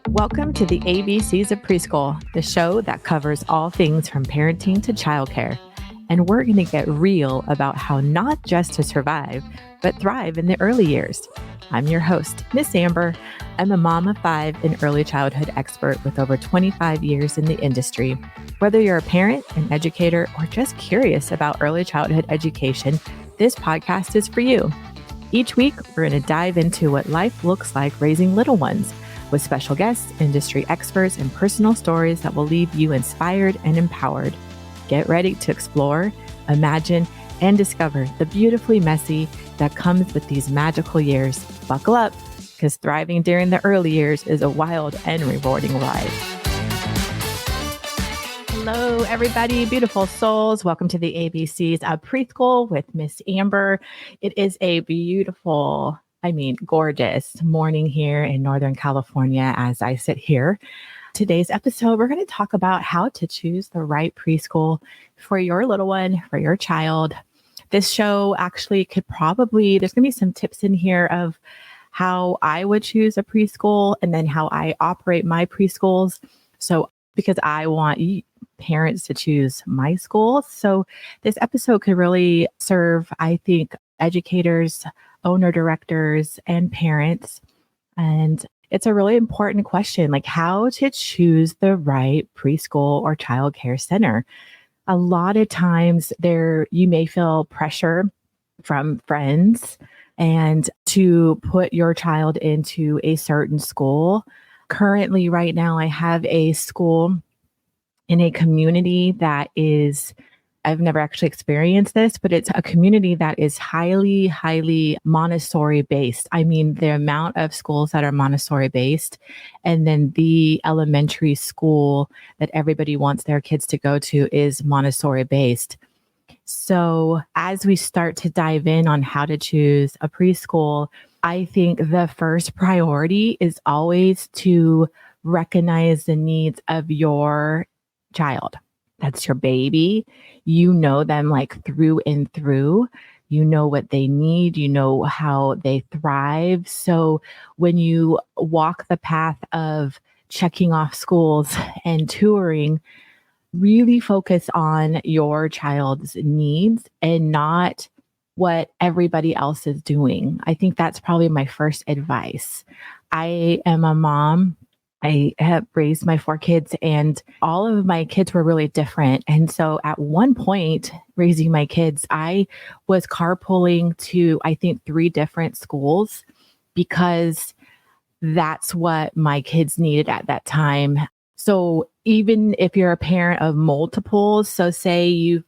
Welcome to the ABCs of Preschool, the show that covers all things from parenting to childcare. And we're going to get real about how not just to survive, but thrive in the early years. I'm your host, Miss Amber. I'm a mom of 5 and early childhood expert with over 25 years in the industry. Whether you're a parent, an educator, or just curious about early childhood education, this podcast is for you. Each week, we're going to dive into what life looks like raising little ones, with special guests, industry experts, and personal stories that will leave you inspired and empowered. Get ready to explore, imagine, and discover the beautifully messy that comes with these magical years. Buckle up, because thriving during the early years is a wild and rewarding ride. Hello, everybody, beautiful souls. Welcome to the ABCs of Preschool with Miss Amber. It is a beautiful, gorgeous morning here in Northern California as I sit here. Today's episode, we're going to talk about how to choose the right preschool for your little one, for your child. This show actually there's going to be some tips in here of how I would choose a preschool and then how I operate my preschools. So, because I want parents to choose my school. So this episode could really serve, I think, educators, owner directors, and parents. And it's a really important question, like how to choose the right preschool or child care center. A lot of times you may feel pressure from friends and to put your child into a certain school. Currently, right now, I have a school in a community that is, I've never actually experienced this, but it's a community that is highly, highly Montessori based. The amount of schools that are Montessori based, and then the elementary school that everybody wants their kids to go to is Montessori based. So as we start to dive in on how to choose a preschool, I think the first priority is always to recognize the needs of your child. That's your baby. You know them like through and through. You know what they need. You know how they thrive. So when you walk the path of checking off schools and touring, really focus on your child's needs and not what everybody else is doing. I think that's probably my first advice. I am a mom. I have raised my 4 kids, and all of my kids were really different. And so at one point, raising my kids, I was carpooling to, I think, 3 different schools because that's what my kids needed at that time. So even if you're a parent of multiples, so say you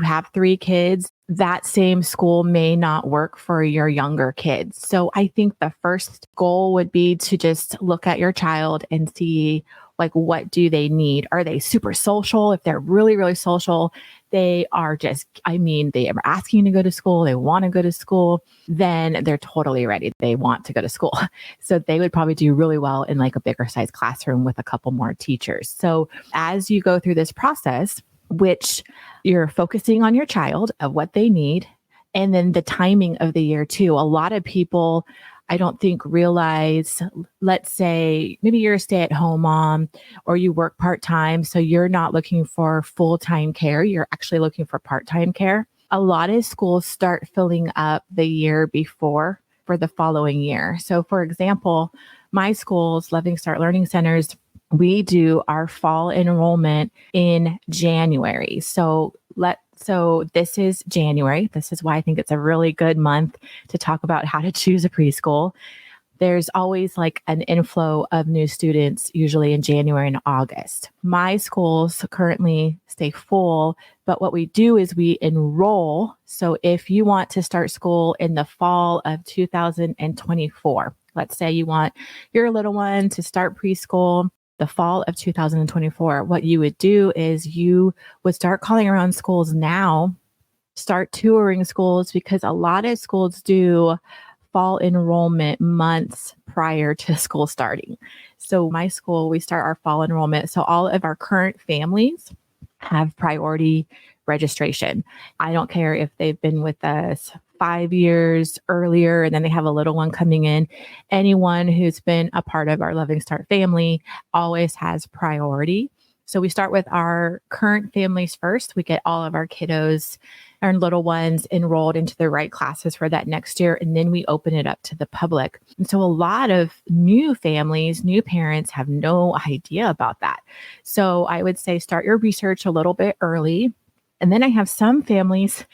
have 3 kids, that same school may not work for your younger kids. So I think the first goal would be to just look at your child and see, like, what do they need? Are they super social? If they're really, really social, they are just, they are asking to go to school, they want to go to school, then they're totally ready. They want to go to school. So they would probably do really well in like a bigger size classroom with a couple more teachers. So as you go through this process, which you're focusing on your child of what they need, and then the timing of the year too. A lot of people, I don't think, realize, let's say maybe you're a stay-at-home mom or you work part-time, so you're not looking for full-time care. You're actually looking for part-time care. A lot of schools start filling up the year before for the following year. So for example, my schools, Loving Start Learning Centers, we do our fall enrollment in January. So this is January. This is why I think it's a really good month to talk about how to choose a preschool. There's always like an inflow of new students, usually in January and August. My schools currently stay full, but what we do is we enroll. So if you want to start school in the fall of 2024, let's say you want your little one to start preschool the fall of 2024, what you would do is you would start calling around schools now, start touring schools, because a lot of schools do fall enrollment months prior to school starting. So my school, we start our fall enrollment. So all of our current families have priority registration. I don't care if they've been with us 5 years earlier, and then they have a little one coming in. Anyone who's been a part of our Loving Start family always has priority. So we start with our current families first. We get all of our kiddos and little ones enrolled into the right classes for that next year. And then we open it up to the public. And so a lot of new families, new parents have no idea about that. So I would say start your research a little bit early. And then I have some families,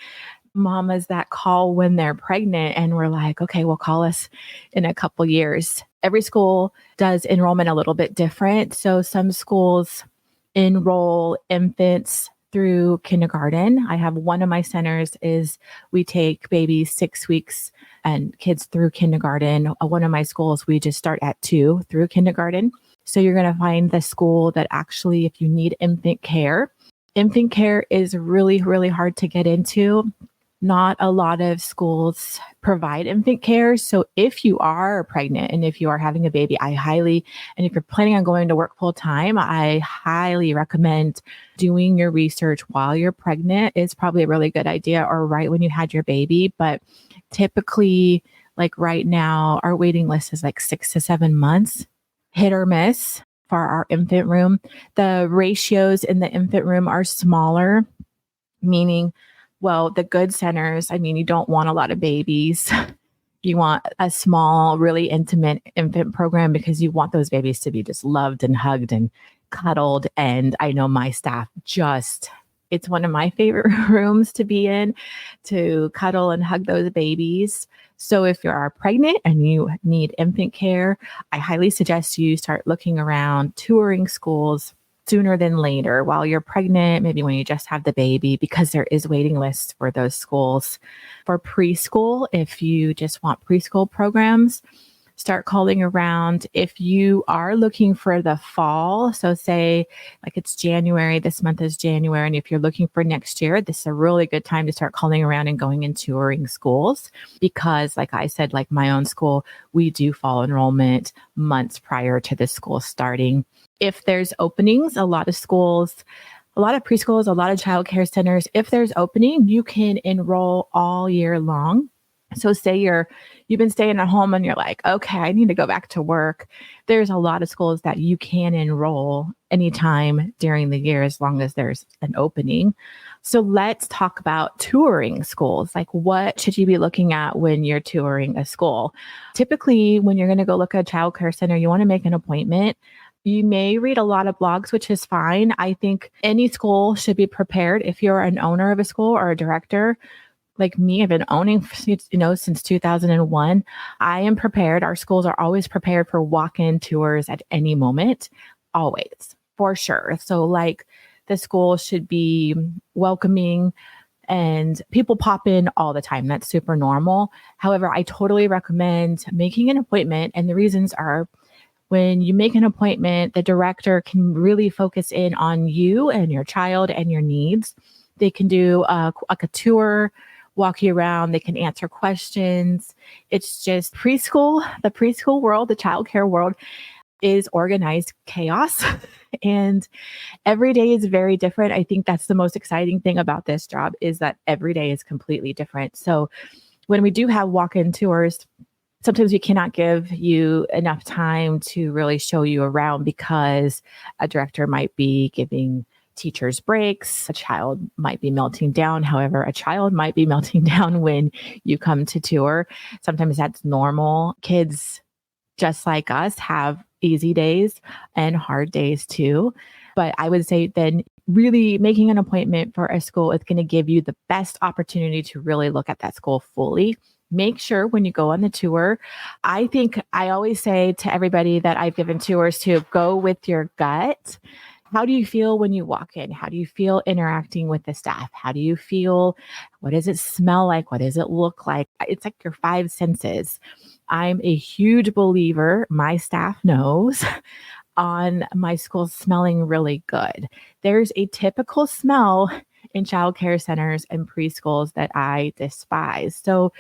mamas that call when they're pregnant and we're like, okay, well, call us in a couple years. Every school does enrollment a little bit different. So some schools enroll infants through kindergarten. I have one of my centers is we take babies 6 weeks and kids through kindergarten. One of my schools, we just start at 2 through kindergarten. So you're going to find the school that actually, if you need infant care is really, really hard to get into. Not a lot of schools provide infant care. So if you are pregnant and if you are having a baby, and if you're planning on going to work full time, I highly recommend doing your research while you're pregnant. It's probably a really good idea, or right when you had your baby. But typically, like right now, our waiting list is like 6 to 7 months, hit or miss for our infant room. The ratios in the infant room are smaller, meaning, well, the good centers, you don't want a lot of babies. You want a small, really intimate infant program because you want those babies to be just loved and hugged and cuddled. And I know my staff it's one of my favorite rooms to be in, to cuddle and hug those babies. So if you are pregnant and you need infant care, I highly suggest you start looking around, touring schools sooner than later while you're pregnant, maybe when you just have the baby, because there is waiting lists for those schools. For preschool, if you just want preschool programs, start calling around. If you are looking for the fall, so say like it's January, this month is January, and if you're looking for next year, this is a really good time to start calling around and going and touring schools. Because like I said, like my own school, we do fall enrollment months prior to the school starting. If there's openings, a lot of schools, a lot of preschools, a lot of childcare centers, if there's opening, you can enroll all year long. So say you've been staying at home and you're like, okay, I need to go back to work. There's a lot of schools that you can enroll anytime during the year as long as there's an opening. So let's talk about touring schools. Like, what should you be looking at when you're touring a school? Typically, when you're going to go look at a childcare center, you want to make an appointment. You may read a lot of blogs, which is fine. I think any school should be prepared. If you're an owner of a school or a director, like me, I've been owning, since 2001. I am prepared. Our schools are always prepared for walk-in tours at any moment, always, for sure. So like the school should be welcoming and people pop in all the time. That's super normal. However, I totally recommend making an appointment. And the reasons are, when you make an appointment, the director can really focus in on you and your child and your needs. They can do a tour, walk you around. They can answer questions. It's just preschool, the preschool world, the childcare world is organized chaos. And every day is very different. I think that's the most exciting thing about this job, is that every day is completely different. So when we do have walk-in tours, sometimes we cannot give you enough time to really show you around because a director might be giving teachers breaks. A child might be melting down. However, a child might be melting down when you come to tour. Sometimes that's normal. Kids, just like us, have easy days and hard days too. But I would say then really making an appointment for a school is going to give you the best opportunity to really look at that school fully. Make sure when you go on the tour, I think I always say to everybody that I've given tours to, go with your gut. How do you feel when you walk in? How do you feel interacting with the staff? How do you feel? What does it smell like? What does it look like? It's like your 5 senses. I'm a huge believer, my staff knows, on my school smelling really good. There's a typical smell in childcare centers and preschools that I despise. So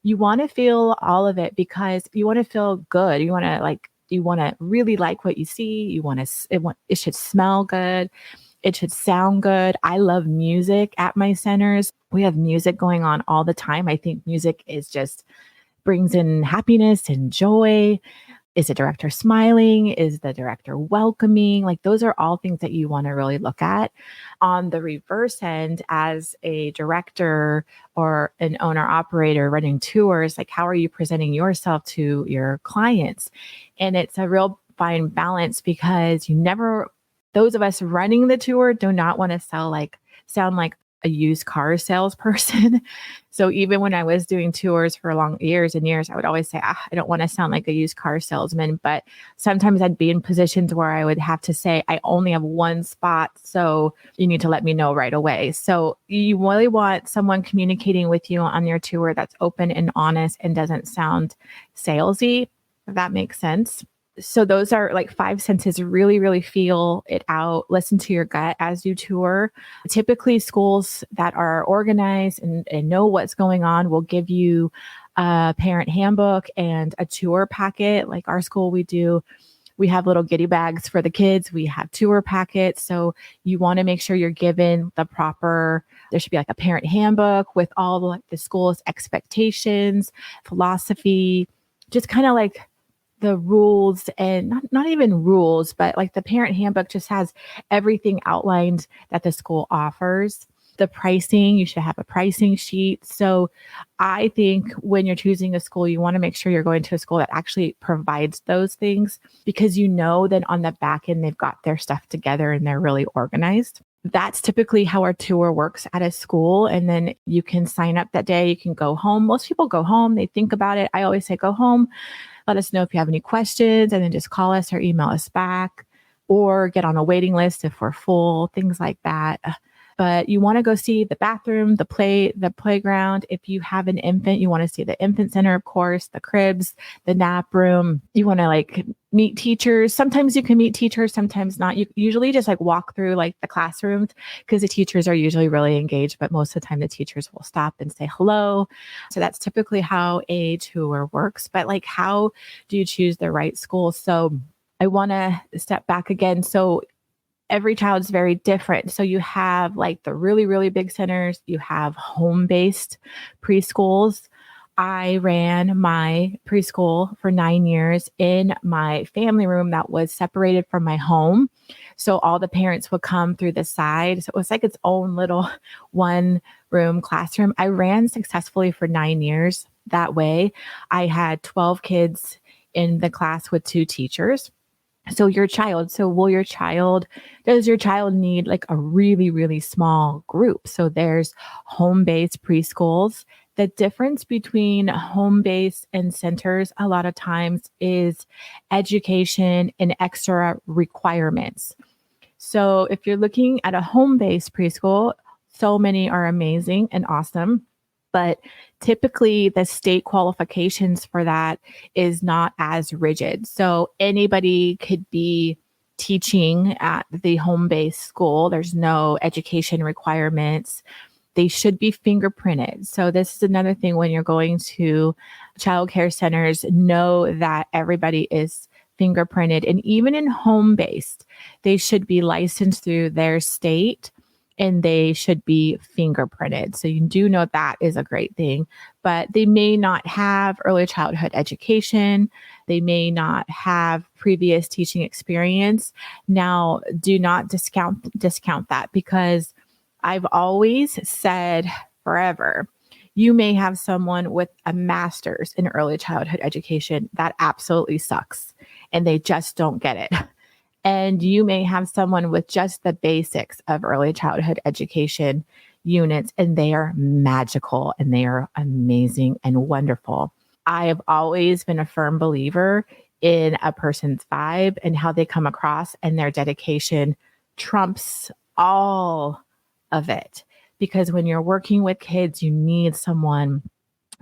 you want to feel all of it because you want to feel good. You want to really like what you see. It should smell good. It should sound good. I love music at my centers. We have music going on all the time. I think music is just brings in happiness and joy. Is the director smiling? Is the director welcoming? Like those are all things that you want to really look at. On the reverse end, as a director or an owner operator running tours, like how are you presenting yourself to your clients? And it's a real fine balance because those of us running the tour do not want to sound like a used car salesperson. So even when I was doing tours for long years and years, I would always say, I don't want to sound like a used car salesman. But sometimes I'd be in positions where I would have to say, I only have one spot, so you need to let me know right away. So you really want someone communicating with you on your tour that's open and honest and doesn't sound salesy, if that makes sense. So those are like 5 senses. Really, really feel it out. Listen to your gut as you tour. Typically, schools that are organized and know what's going on will give you a parent handbook and a tour packet. Like our school, we have little goodie bags for the kids. We have tour packets. So you want to make sure you're given there should be like a parent handbook with all the school's expectations, philosophy, just kind of like the rules, and not even rules, but like the parent handbook just has everything outlined that the school offers. The pricing, you should have a pricing sheet. So I think when you're choosing a school, you want to make sure you're going to a school that actually provides those things, because then on the back end, they've got their stuff together and they're really organized. That's typically how our tour works at a school. And then you can sign up that day. You can go home. Most people go home. They think about it. I always say, go home. Let us know if you have any questions, and then just call us or email us back, or get on a waiting list if we're full, things like that. But you want to go see the bathroom, the playground. If you have an infant, you want to see the infant center, of course, the cribs, the nap room. You want to meet teachers. Sometimes you can meet teachers, sometimes not. You usually just walk through the classrooms, because the teachers are usually really engaged, but most of the time the teachers will stop and say hello. So that's typically how a tour works. But how do you choose the right school? So I want to step back again. So every child is very different. So you have the really, really big centers, you have home-based preschools. I ran my preschool for 9 years in my family room that was separated from my home. So all the parents would come through the side. So it was its own little one-room classroom. I ran successfully for 9 years that way. I had 12 kids in the class with 2 teachers. So does your child need a really, really small group? So there's home-based preschools. The difference between home-based and centers a lot of times is education and extra requirements. So if you're looking at a home-based preschool, so many are amazing and awesome. But typically the state qualifications for that is not as rigid. So anybody could be teaching at the home-based school. There's no education requirements. They should be fingerprinted. So this is another thing when you're going to childcare centers, know that everybody is fingerprinted. And even in home-based, they should be licensed through their state, and they should be fingerprinted. So you do know that is a great thing, but they may not have early childhood education. They may not have previous teaching experience. Now, do not discount that, because I've always said forever, you may have someone with a master's in early childhood education that absolutely sucks and they just don't get it. And you may have someone with just the basics of early childhood education units, and they are magical and they are amazing and wonderful. I have always been a firm believer in a person's vibe and how they come across, and their dedication trumps all of it. Because when you're working with kids, you need someone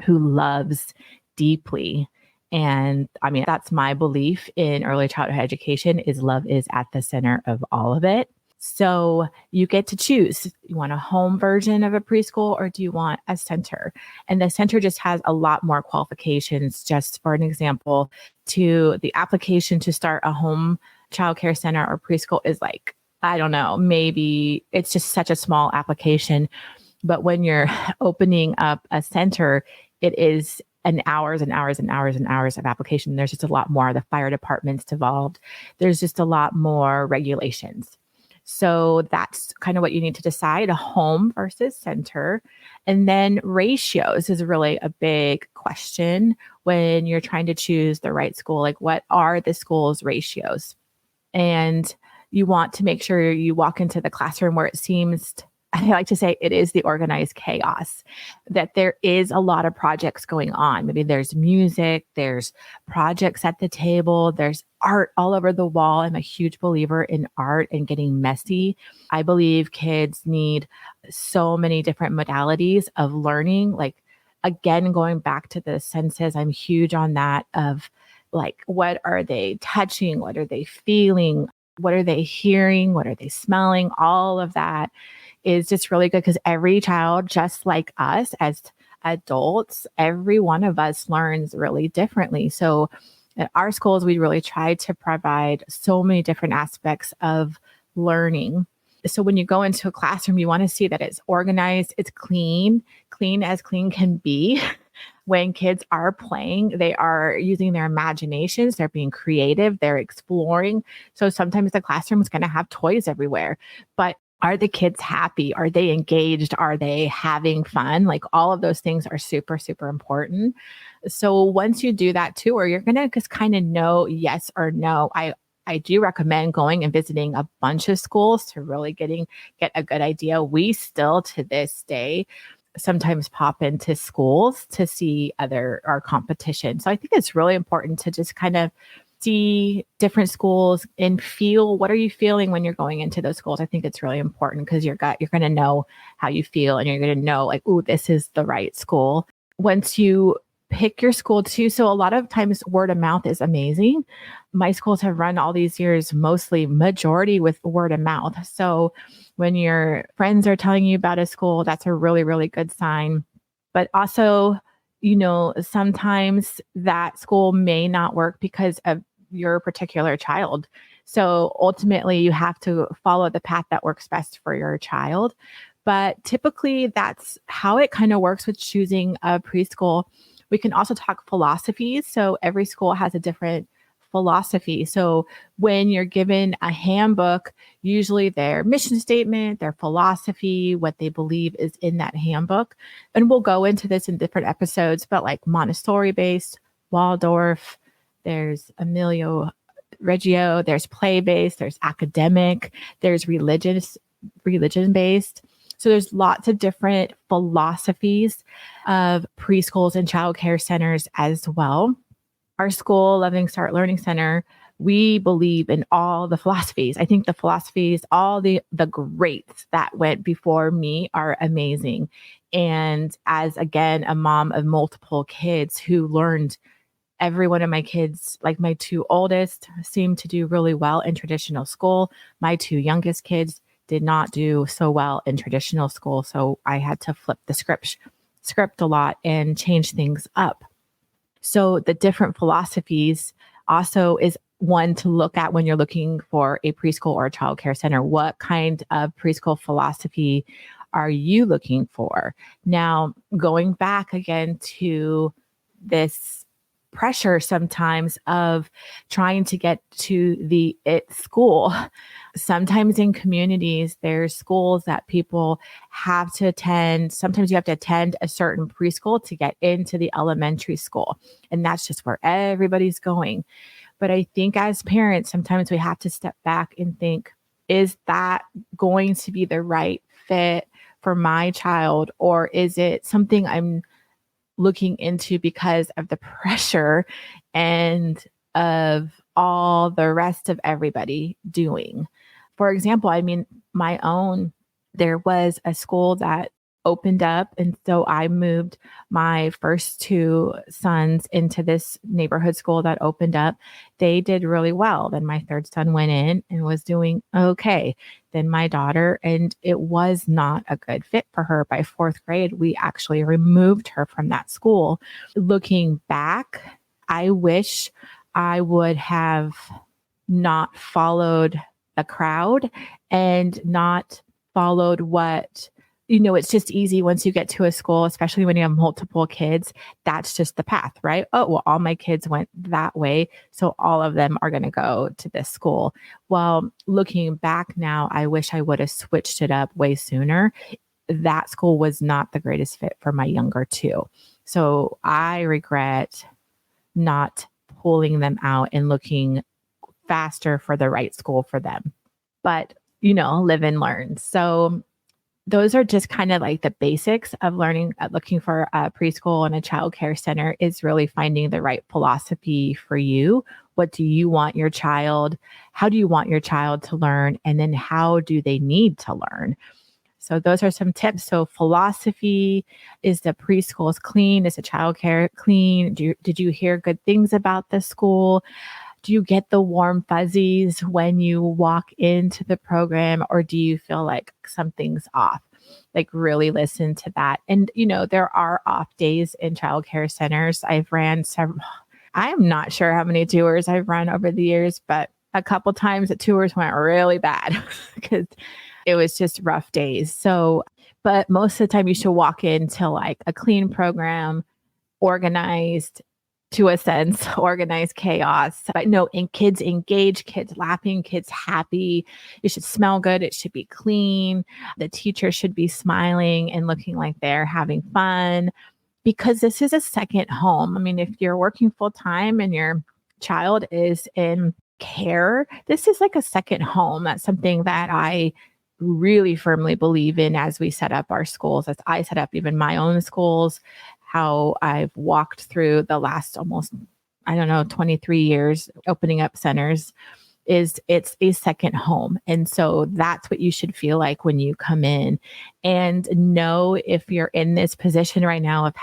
who loves deeply. And that's my belief in early childhood education, is love is at the center of all of it. So you get to choose. You want a home version of a preschool, or do you want a center? And the center just has a lot more qualifications. Just for an example, the application to start a home childcare center or preschool is I don't know, maybe it's just such a small application. But when you're opening up a center, it is an hours and hours and hours and hours of application. There's just a lot more. The fire department's involved. There's just a lot more regulations. So that's kind of what you need to decide, a home versus center. And then ratios is really a big question when you're trying to choose the right school. Like, what are the school's ratios? And you want to make sure you walk into the classroom where it seems, I like to say, it is the organized chaos, that there is a lot of projects going on. Maybe there's music, there's projects at the table, there's art all over the wall. I'm a huge believer in art and getting messy. I believe kids need so many different modalities of learning. Like, again, going back to the senses, I'm huge on that of like, what are they touching? What are they feeling? What are they hearing? What are they smelling? All of that is just really good because every child, just like us as adults, every one of us learns really differently. So at our schools, we really try to provide so many different aspects of learning. So when you go into a classroom, you want to see that it's organized, it's clean as clean can be. When kids are playing, they are using their imaginations, they're being creative, they're exploring. So sometimes the classroom is going to have toys everywhere, but are the kids happy? Are they engaged? Are they having fun? Like, all of those things are super, super important. So once you do that tour, you're going to just kind of know yes or no. I do recommend going and visiting a bunch of schools to really get a good idea. We still, to this day, sometimes pop into schools to see our competition. So I think it's really important to just kind of see different schools and feel, what are you feeling when you're going into those schools? I think it's really important because you're going to know how you feel, and you're going to know like, oh, this is the right school. Once you pick your school too. So a lot of times word of mouth is amazing. My schools have run all these years, majority with word of mouth. So when your friends are telling you about a school, that's a really, really good sign. But also, sometimes that school may not work because of your particular child. So ultimately, you have to follow the path that works best for your child. But typically, that's how it kind of works with choosing a preschool. We can also talk philosophies. So every school has a different philosophy. So when you're given a handbook, usually their mission statement, their philosophy, what they believe is in that handbook. And we'll go into this in different episodes, but like Montessori based, Waldorf, there's Emilio Reggio, there's play based, there's academic, there's religion based. So there's lots of different philosophies of preschools and childcare centers as well. Our school, Loving Start Learning Center, we believe in all the philosophies. I think the philosophies, all the greats that went before me are amazing. And as, again, a mom of multiple kids who learned, every one of my kids, like my two oldest, seemed to do really well in traditional school. My two youngest kids did not do so well in traditional school. So I had to flip the script a lot and change things up. So the different philosophies also is one to look at when you're looking for a preschool or a childcare center. What kind of preschool philosophy are you looking for? Now, going back again to this pressure sometimes of trying to get to the it school. Sometimes in communities, there's schools that people have to attend. Sometimes you have to attend a certain preschool to get into the elementary school. And that's just where everybody's going. But I think as parents, sometimes we have to step back and think, is that going to be the right fit for my child? Or is it something I'm looking into because of the pressure and of all the rest of everybody doing? For example, there was a school that opened up. And so I moved my first two sons into this neighborhood school that opened up. They did really well. Then my third son went in and was doing okay. Then my daughter, and it was not a good fit for her. By fourth grade, we actually removed her from that school. Looking back, I wish I would have not followed the crowd and not followed what, it's just easy once you get to a school, especially when you have multiple kids, that's just the path, right? Oh, well, all my kids went that way, so all of them are going to go to this school. Well, looking back now, I wish I would have switched it up way sooner. That school was not the greatest fit for my younger two. So I regret not pulling them out and looking faster for the right school for them. But, live and learn. So those are just kind of like the basics of learning, looking for a preschool and a child care center is really finding the right philosophy for you. What do you want your child? How do you want your child to learn? And then how do they need to learn? So those are some tips. So philosophy, is the preschools clean? Is the child care clean? Did you hear good things about the school? Do you get the warm fuzzies when you walk into the program, or do you feel like something's off? Like really listen to that. And, there are off days in childcare centers. I've ran several, I am not sure how many tours I've run over the years, but a couple times the tours went really bad because it was just rough days. So, but most of the time you should walk into like a clean program, organized, to a sense, organized chaos. But no, and kids engaged, kids laughing, kids happy. It should smell good. It should be clean. The teacher should be smiling and looking like they're having fun, because this is a second home. I mean, if you're working full time and your child is in care, this is like a second home. That's something that I really firmly believe in as we set up our schools, as I set up even my own schools, how I've walked through the last almost, 23 years opening up centers, is it's a second home. And so that's what you should feel like when you come in. And know if you're in this position right now of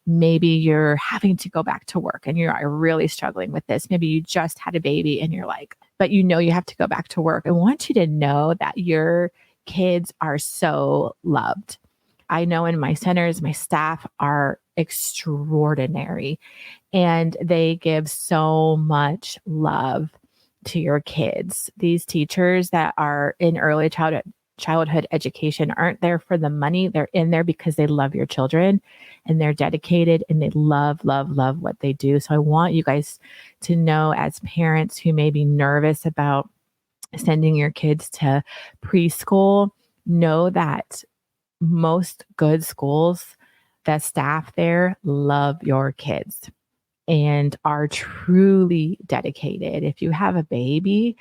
maybe you're having to go back to work and you're really struggling with this. Maybe you just had a baby and you're like, but you have to go back to work. I want you to know that your kids are so loved. I know in my centers, my staff are extraordinary and they give so much love to your kids. These teachers that are in early childhood education aren't there for the money. They're in there because they love your children and they're dedicated and they love, love, love what they do. So I want you guys to know, as parents who may be nervous about sending your kids to preschool, know that most good schools, the staff there love your kids and are truly dedicated. If you have a baby,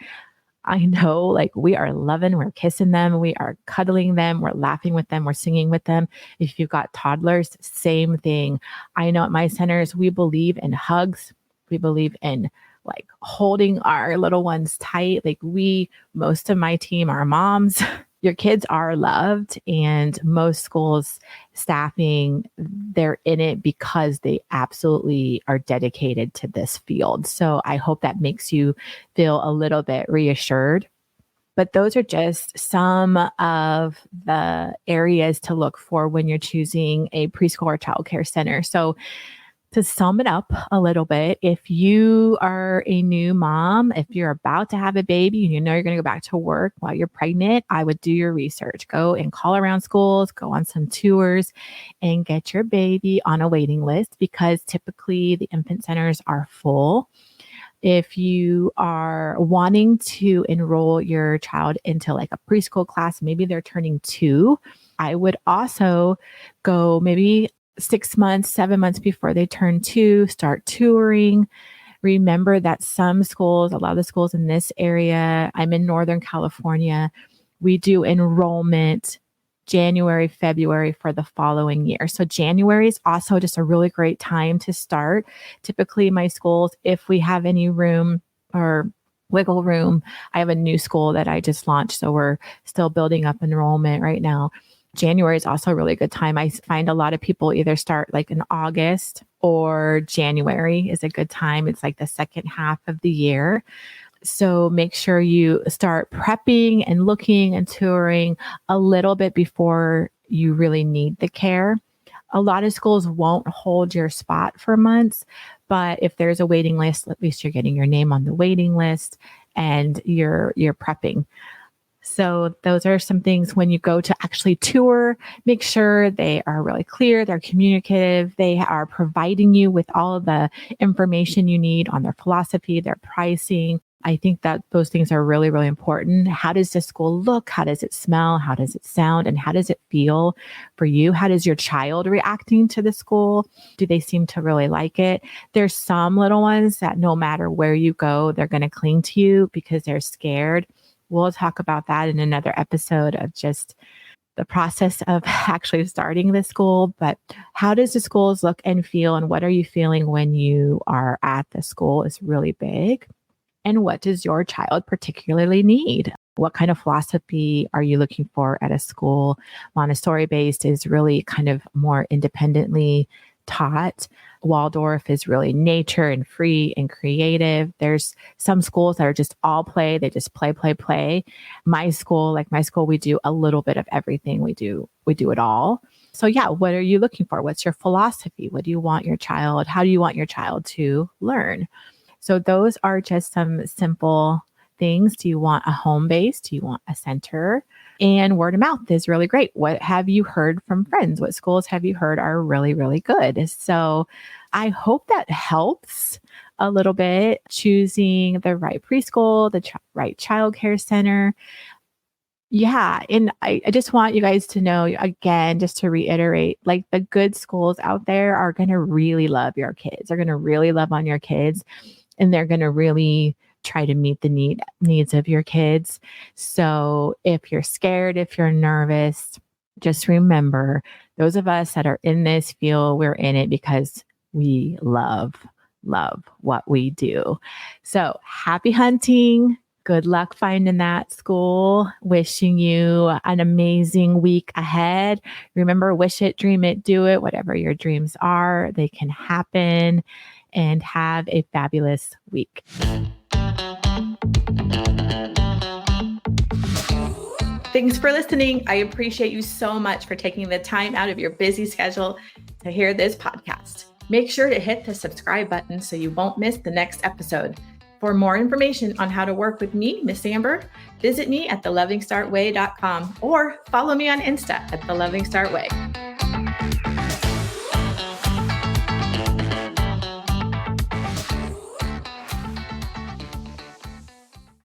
I know, like, we are loving, we're kissing them, we are cuddling them, we're laughing with them, we're singing with them. If you've got toddlers, same thing. I know at my centers, we believe in hugs. We believe in like holding our little ones tight. Like most of my team are moms. Your kids are loved, and most schools staffing, they're in it because they absolutely are dedicated to this field. So I hope that makes you feel a little bit reassured. But those are just some of the areas to look for when you're choosing a preschool or childcare center. So to sum it up a little bit, if you are a new mom, if you're about to have a baby and you're going to go back to work while you're pregnant, I would do your research. Go and call around schools, go on some tours, and get your baby on a waiting list, because typically the infant centers are full. If you are wanting to enroll your child into like a preschool class, maybe they're turning 2, I would also go maybe 6 months, 7 months before they turn 2, start touring. Remember that some schools, a lot of the schools in this area, I'm in Northern California, we do enrollment January, February for the following year. So January is also just a really great time to start. Typically my schools, if we have any room or wiggle room, I have a new school that I just launched, so we're still building up enrollment right now. January is also a really good time. I find a lot of people either start like in August, or January is a good time. It's like the second half of the year. So make sure you start prepping and looking and touring a little bit before you really need the care. A lot of schools won't hold your spot for months, but if there's a waiting list, at least you're getting your name on the waiting list. and you're prepping. So those are some things when you go to actually tour, make sure they are really clear, they're communicative, they are providing you with all of the information you need on their philosophy, their pricing. I think that those things are really, really important. How does the school look? How does it smell? How does it sound? And how does it feel for you? How does your child reacting to the school? Do they seem to really like it? There's some little ones that no matter where you go, they're going to cling to you because they're scared. We'll talk about that in another episode of just the process of actually starting the school. But how does the schools look and feel? And what are you feeling when you are at the school is really big. And what does your child particularly need? What kind of philosophy are you looking for at a school? Montessori based is really kind of more independently taught. Waldorf is really nature and free and creative. There's some schools that are just all play. They just play, play, play. My school, we do a little bit of everything. We do it all. So yeah, what are you looking for? What's your philosophy? What do you want your child? How do you want your child to learn? So those are just some simple things. Do you want a home base? Do you want a center? And word of mouth is really great. What have you heard from friends? What schools have you heard are really, really good? So I hope that helps a little bit choosing the right preschool, the right childcare center. Yeah. And I just want you guys to know, again, just to reiterate, like the good schools out there are going to really love your kids. They're going to really love on your kids, and they're going to really try to meet the needs of your kids. So if you're scared, if you're nervous, just remember, those of us that are in this feel we're in it because we love what we do. So happy hunting. Good luck finding that school. Wishing you an amazing week ahead. Remember, wish it, dream it, do it. Whatever your dreams are, they can happen. And have a fabulous week. Thanks for listening. I appreciate you so much for taking the time out of your busy schedule to hear this podcast. Make sure to hit the subscribe button so you won't miss the next episode. For more information on how to work with me, Miss Amber, visit me at thelovingstartway.com or follow me on Insta at thelovingstartway.